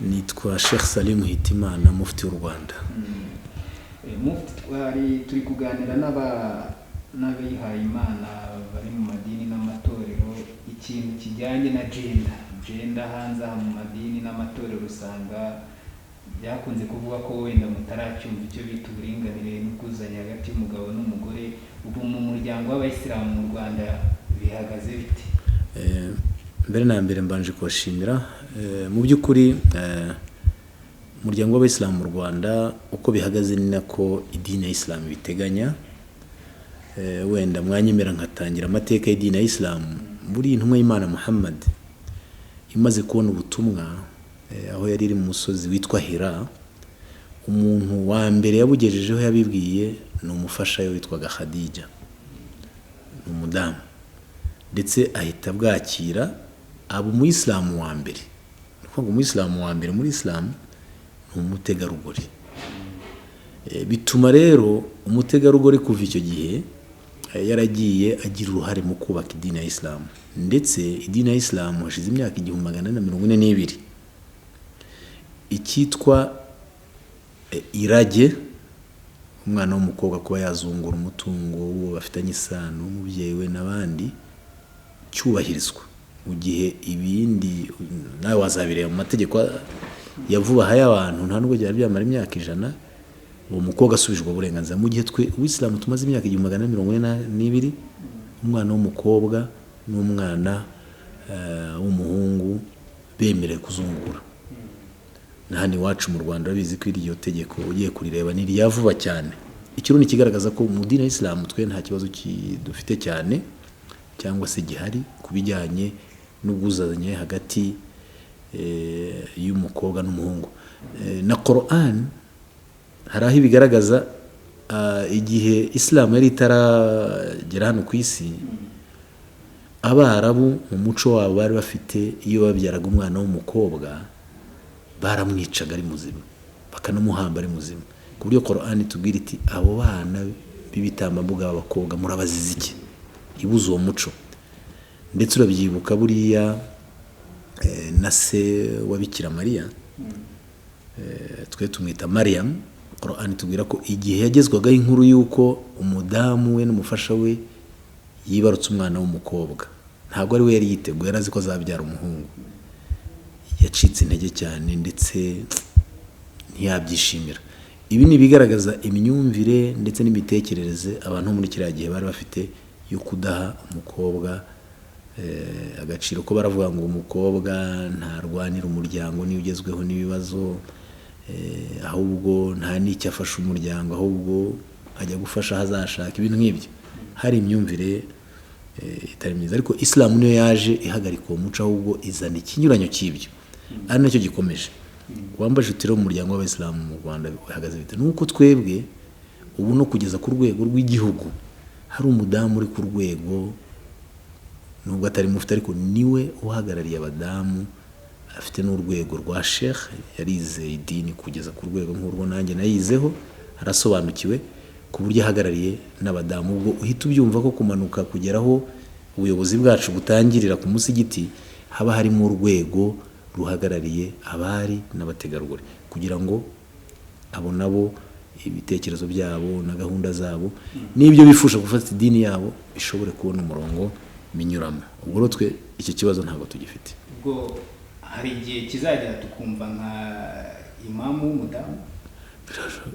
nitwa Sheikh Salim Hitimana mufti w'u Rwanda. Mufti turi kuganira n'abihaye Imana bari mu madini n'amatorero ikintu kijyanye na gender hanze mu madini n'amatorero usanga byakunze kuvuga ko wenda mutaracyumva icyo bita uburinganire n'ubwuzuzanye hagati y'umugabo n'umugore. Ubu mu muryango w'Abayisilamu mu Rwanda bihagaze bite? Mbere na mbere mbanje kubashimira mu by'ukuri umuryango w'Abayisilamu mu Rwanda uko bihagaze ni nako idini ya Islam biteganya. Wenda mwanyemera nkatangira amateka y'idini ya Islam. Muri intumwa y'Imana Muhammad imaze kubona ubutumwa aho yari iri mu musozi witwa Hira, umuntu wa mbere yabugejejeho yabibwiye ni umufasha we witwaga Khadija, umudamu, ndetse ahita bwakira abo umuyisilamu wa mbere. Nukuvuga umuyisilamu wa mbere muri Islam ni umutegarugori. Bituma rero umutegarugori kuva icyo gihe yaragiye agira uruhare mu kubaka idini ya Islam, ndetse idini ya Islam hashize imyaka 1442 icyitwa irage, umwana w'umukobwa kuba yazungura umutungo w'uwo bafitanye isano n'umubyeyi we n'abandi, cyubahirizwa. Mu gihe ibindi nawe wazabireba mu mategeko yavuba haya abantu nta nubwo byari byamara imyaka 100 uwo mukobwa asubijwe uburenganzira. Mu gihe twe Uislamu tumaze imyaka 1442 umwana w'umukobwa n'umwana w'umuhungu bemerewe kuzungura. Na hano iwacu mu Rwanda babizi ko iryo tegeko ugiye kurireba ni ryavuba cyane. Icyo ni kigaragaza ko mu dini ya Islam twe nta kibazo dufite cyane cyangwa se gihari kubijyanye n'ubwuzuzanye hagati y'umukobwa n'umuhungu. Na Quran hari aho bigaragaza igihe Islam yari itaragera hano ku isi, Abarabu mu muco wabo bari bafite iyo babyaraga umwana w'umukobwa baramwicaga ari muzima, bakanamuhamba ari muzima. Ku buryo Quran itubwira iti abo bana b'ibitambambuga b'abakobwa murabaziza iki? Ibuze uwo muco. Ndetse urabyibuka buriya na se wa Bikira Mariya, twe tumwita Mariam. Quran itubwira ko igihe yagezwaga inkuru yuko umudamu we n'umufasha we yibarutse umwana w'umukobwa, ntabwo ari we yari yiteguye, yarazi ko azabyara umuhungu. Yacitse intege cyane ndetse ntiyabyishimira. Ibi ni bigaragaza imyumvire ndetse n'imitekerereze abantu muri kiriya gihe bari bafite yo kudaha umukobwa agaciro, ko baravuga ngo umukobwa ntarwanira umuryango niyo ugezweho n'ibibazo, ahubwo nta n'icyo afasha umuryango, ahubwo ajya gufasha hazashaka ibintu nk'ibyo. Hari imyumvire itari myiza, ariko Islam niyo yaje ihagarika uwo muco, ahubwo izana ikinyuranyo cy'ibyo. Ari nacyo gikomeje. Wambaje utiro mu muryango w'Abayisilamu mu Rwanda bihagaze bite? Nuko twebwe ubu no kugeza ku rwego rw'igihugu hari umudamu uri ku rwego, nubwo atari mufti ariko niwe uhagarariye abadamu, afite n'urwego rwa Sheikh, yarize idini kugeza ku rwego nk'urwo nanjye nayizeho, arasobanukiwe ku buryo ahagarariye n'abadamu. Ubwo uhita ubyumva ko kumanuka kugeraho ubuyobozi bwacu butangirira ku musigiti haba harimo urwego ruhagarariye abari n'abategarugori, kugira ngo abo nabo ibitekerezo byabo na gahunda zabo n'ibyo bifusha gufata idini yabo bishobore kubona umurongo minyuramo. Ubwo rero twe icyo kibazo ntabwo tugifite. Ubwo hari igihe kizagera tukumva nka imamu w'umudamu?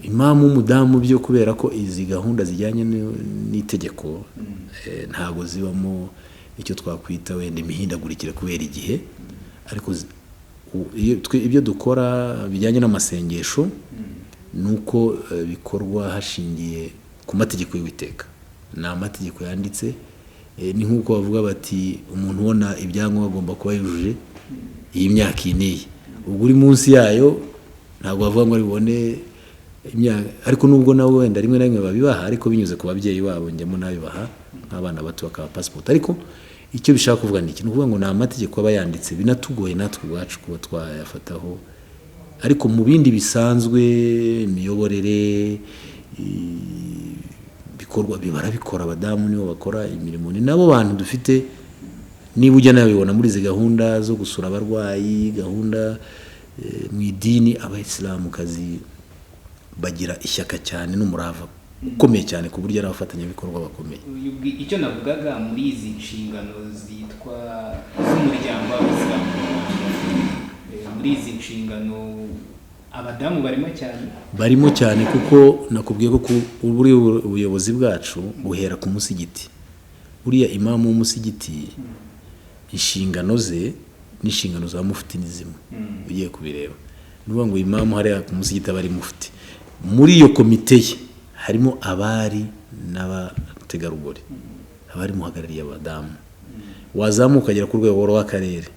Imamu w'umudamu byo kubera ko izi gahunda zijyanye n'itegeko ntabwo zibamo icyo twakwita wenda imihindagurikire kubera igihe. Ariko ibyo dukora bijyanye n'amasengesho nuko bikorwa hashingiye ku mategeko y'Uwiteka. Ni amategeko yanditse, ni nk'uko bavuga bati umuntu ubona ibyangombwa agomba kuba yujuje iyi myaka iyi. Ubwo uri munsi yayo ntabwo bavuga ngo bibone imyaka, ariko nubwo nawe wenda rimwe na rimwe babibaha, ariko binyuze ku babyeyi babo, njyemo nabibaha nk'abana bato bakaba passport. Ariko icyo bishaka kuvuga ni iki? Nukuvuga ngo ni amategeko aba yanditse, binatugoye natwe ubwacu kuba twayafataho. Ariko mu bindi bisanzwe, imiyoborere, bikorwa barabikora, abadamu nibo bakora imirimo. Ni nabo bantu dufite, niba ujya nabibona muri izi gahunda zo gusura abarwayi, gahunda mu idini abayisilamukazi bagira ishyaka cyane n'umurava ukomeye cyane ku buryo ari abafatanyabikorwa bakomeye. Icyo navugaga muri izi nshingano zitwa z'umuryango w'Abisilamu, muri izi nshingano abadamu barimo cyane kuko nakubwiye ko buri ubuyobozi bwacu buhera ku musigiti. Buriya imamu w'umusigiti inshingano ze n'inshingano za mufti nizimo ugiye kubireba. Nuvuga ngo imamu hariya ku musigiti abari mufti, muri iyo komite ye harimo abari n'abategarugori, abari muhagarariye abadamu. Wazamuka ukagera ku rwego rw'akarere,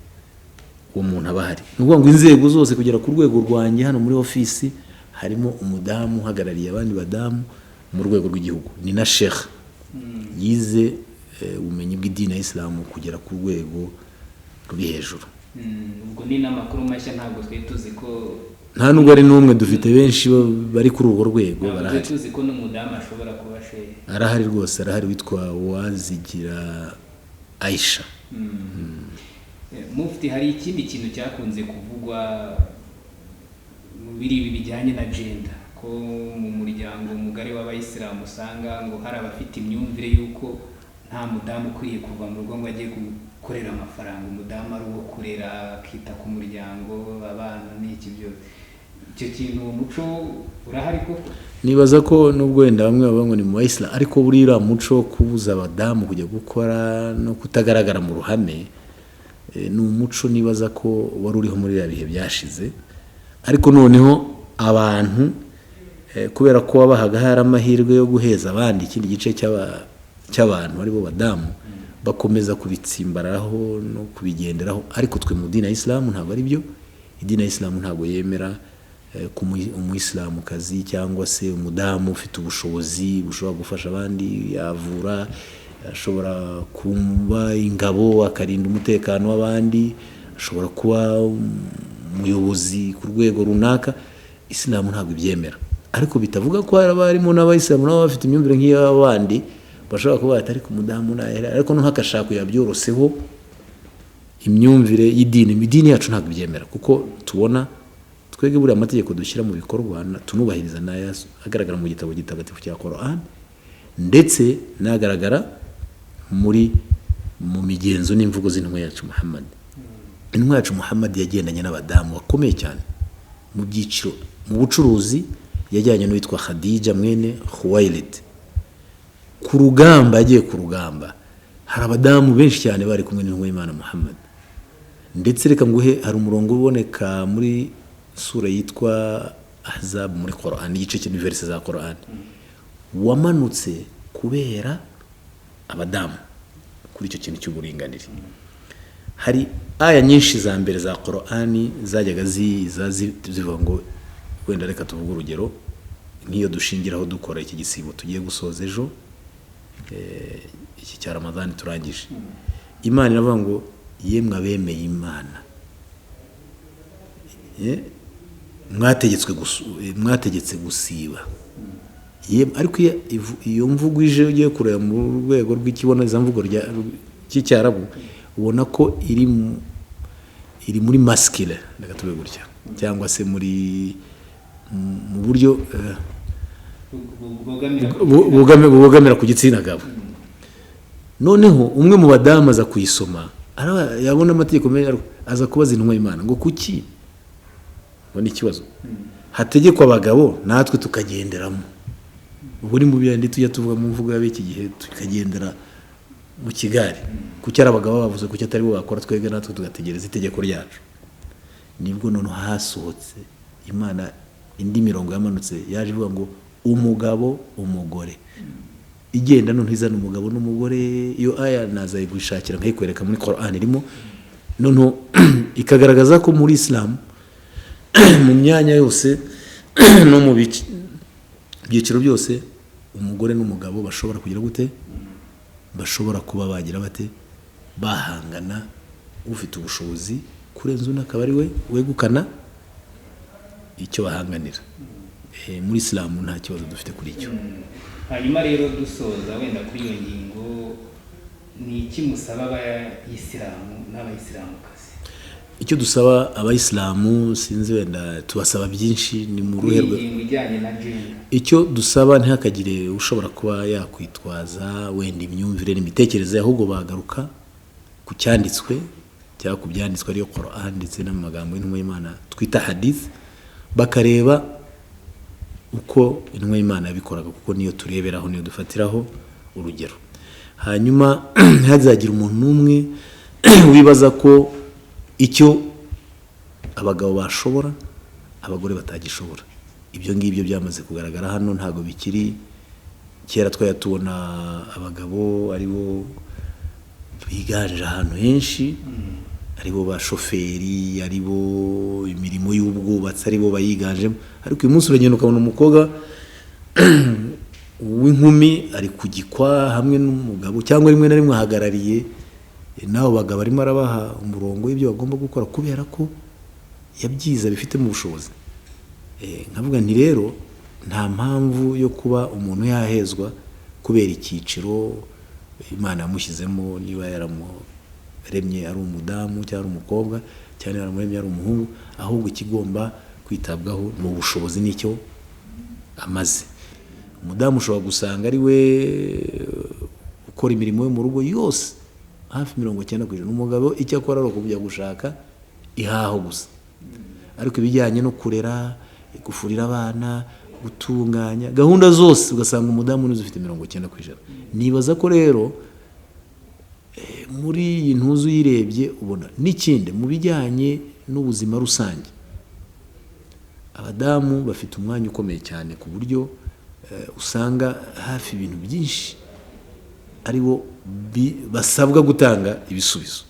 uwo muntu aba ahari. Nuvuga ngo inzego zose kugera ku rwego rwanjye hano muri ofisi harimo umudamu uhagarariye abandi badamu mu rwego rw'igihugu. Ni na sheikh yize ubumenyi bw'idini ya Islam kugera ku rwego ruri hejuru. Ubwo ni n'amakuru mashya, ntabwo twe tuzi ko nta nubwo ari n'umwe dufite, benshi bari kuri urwo rwego barahari. Tuzi ko n'umudamu ashobora kuba shehe. Arahari rwose, arahari, witwa Wazigira Aisha. Mufti, hari ikindi kintu cyakunze kuvugwa mu biri bijyanye na gender, ko mu muryango mugari w'Abayisilamu usanga ngo hari abafite imyumvire y'uko nta mudamu ukwiye kuva mu rugo ngo ajye gukorera amafaranga. Umudamu ari uwo kurera, akita ku muryango, abana n'iki byose. Icyo kintu uwo muco urahari koko? Nibaza ko nubwo wenda bamwe baba ngo ni mu Bayisilamu, ariko buriya muco kubuza abadamu kujya gukora no kutagaragara mu ruhame ni umuco nibaza ko wari uriho muri ya bihe byashize. Ariko noneho abantu kubera ko wabahaga hari amahirwe yo guheza abandi ikindi gice cy'abantu aribo badamu, bakomeza kubitsimbaraho no kubigenderaho. Ariko twe mu dini ya Islam ntabwo ari byo. Idini ya Islam ntabwo yemera ku umuyisilamukazi cyangwa se umudamu ufite ubushobozi bushobora gufasha abandi, yavura, ashobora kuba ingabo akarinda umutekano w'abandi, ashobora kuba umuyobozi ku rwego runaka. Islam ntabwo ibyemera. Ariko bitavuga ko harimo n'abayisilamu nabo bafite imyumvire nk'iy'abandi, bashobora kuba batari ku mudamu nahera, ariko ntakashaka yabyoroseho imyumvire y'idini. Idini yacu ntabwo ibyemera, kuko tubona twege buri amategeko dushyira mu bikorwa tunubahiriza n'aya agaragara mu gitabo gitagatifu cya Qur'an, ndetse nagaragara mu migenzo n'imvugo z'intumwa yacu Muhammad. Intumwa yacu Muhammad yagendanye n'abadamu bakomeye cyane mu byiciro. Mu bucuruzi yajyanye n'uwitwa Khadija mwene Khuwailid. Ku rugamba, yagiye ku rugamba, hari abadamu benshi cyane bari kumwe n'intumwa y'Imana Muhammad. Ndetse reka nguhe, hari umurongo uboneka muri sura yitwa Ahzab muri Qur'an, igice cy'universe za Qur'an, wamanutse kubera abadamu kuri icyo kintu cy'uburinganire. Hari aya nyinshi za mbere za Qur'ani zajyaga zivuga ngo, wenda reka tuvuge urugero nk'iyo dushingiraho dukora iki gisibo tugiye gusoza ejo, iki cya Ramadhan turangije. Imana iravuga ngo yemwe abemeye Imana, mwategetse gusiba. Ariko iyo mvugo ije ugiye kureba mu rwego rw'ikibonezamvugo cy'icyarabu, ubona ko iri muri masculine, reka tube gutya, cyangwa se mu buryo bubogamira ku gitsina gabo. Noneho umwe mu badamu aza kuyisoma, yabona amategeko menshi, aza kubaza intumwa y'Imana ngo kuki ni ikibazo hategekwa abagabo natwe tukagenderamo. Ubu ni mu byandi tujya tuvuga mu mvugo y'iki gihe, tukagendera mu kigari. Kuki ari abagabo bavuze, kuki atari bo bakora, twebwe natwe tugategereza itegeko ryacu. Nibwo none hasohotse Imana, indi mirongo yamanutse yaje ivuga ngo umugabo umugore. Igenda none izana umugabo n'umugore. Iyo aya naza yigushakira nkayikwereka muri Qur'an irimo. None ikagaragaza ko muri Islam mu myanya yose no mu byiciro byose umugore n'umugabo bashobora kugira gute, bashobora kuba bagira bate, bahangana. Ufite ubushobozi kurenza undi akaba ari we wegukana icyo bahanganira. Muri Islam nta kibazo dufite kuri icyo. Hanyuma rero dusoza wenda kuri iyo ngingo, ni iki musaba abayisilamu n'abayisilamukazi? icyo dusaba abayisilamu sinzi wenda tubasaba byinshi ni mu ruhe ijyanye na gender. icyo dusaba ntihakagire ushobora kuba yakwitwaza wenda imyumvire n'imitekerereze, ahubwo bagaruka ku cyanditswe cyangwa ku byanditswe ariyo Quran ndetse n'amagambo y'intumwa y'Imana twita hadith, bakareba uko intumwa y'Imana yabikoraga, kuko niyo tureberaho, niyo dufatiraho urugero. Hanyuma ntihazagira umuntu n'umwe wibaza ko icyo abagabo bashobora abagore batagishobora. Ibyo ngibyo byamaze kugaragara hano, ntago bikiri kera twaya tubona abagabo aribo biganje ahantu henshi, aribo bashoferi, aribo imirimo y'ubwubatsi aribo bayiganjemo, ariko uyu munsi uragenda ukabona umukobwa w'inkumi ari kugikwa hamwe n'umugabo, cyangwa rimwe na rimwe ahagarariye n'abo bagabo arimo arabaha umurongo w'ibyo bagomba gukora kubera ko yabyiza bifite mu bushobozi. Nkavuga nti rero nta mpamvu yo kuba umuntu yahezwa kubera icyiciro Imana yamushyizemo, niba yaramuremye ari umudamu cyangwa umukobwa cyane yaramuremye ari umuhungu, ahubwo ikigomba kwitabwaho ni ubushobozi n'icyo amaze. Umudamu ushobora gusanga ari we ukora imirimo yo mu rugo yose hafi 90%, umugabo icyo akora ari ukujya gushaka ihaho gusa, ariko ibijyanye no kurera, gufurira abana, gutunganya gahunda zose ugasanga umudamu nizo ufite 90%. Nibaza ko rero muri iyi ntuzu yirebye ubona n'ikindi mu bijyanye n'ubuzima rusange abadamu bafite umwanya ukomeye cyane, ku buryo usanga hafi ibintu byinshi aribo basabwa gutanga ibisubizo.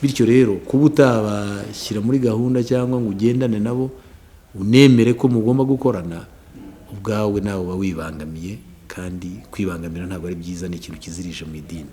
Bityo rero kuba utabashyira muri gahunda cyangwa ngo ugendane nabo unemere ko mugomba gukorana, ubwawe nawe uba wibangamiye, kandi kwibangamira ntabwo ari byiza, ni ikintu kizirije mu idini.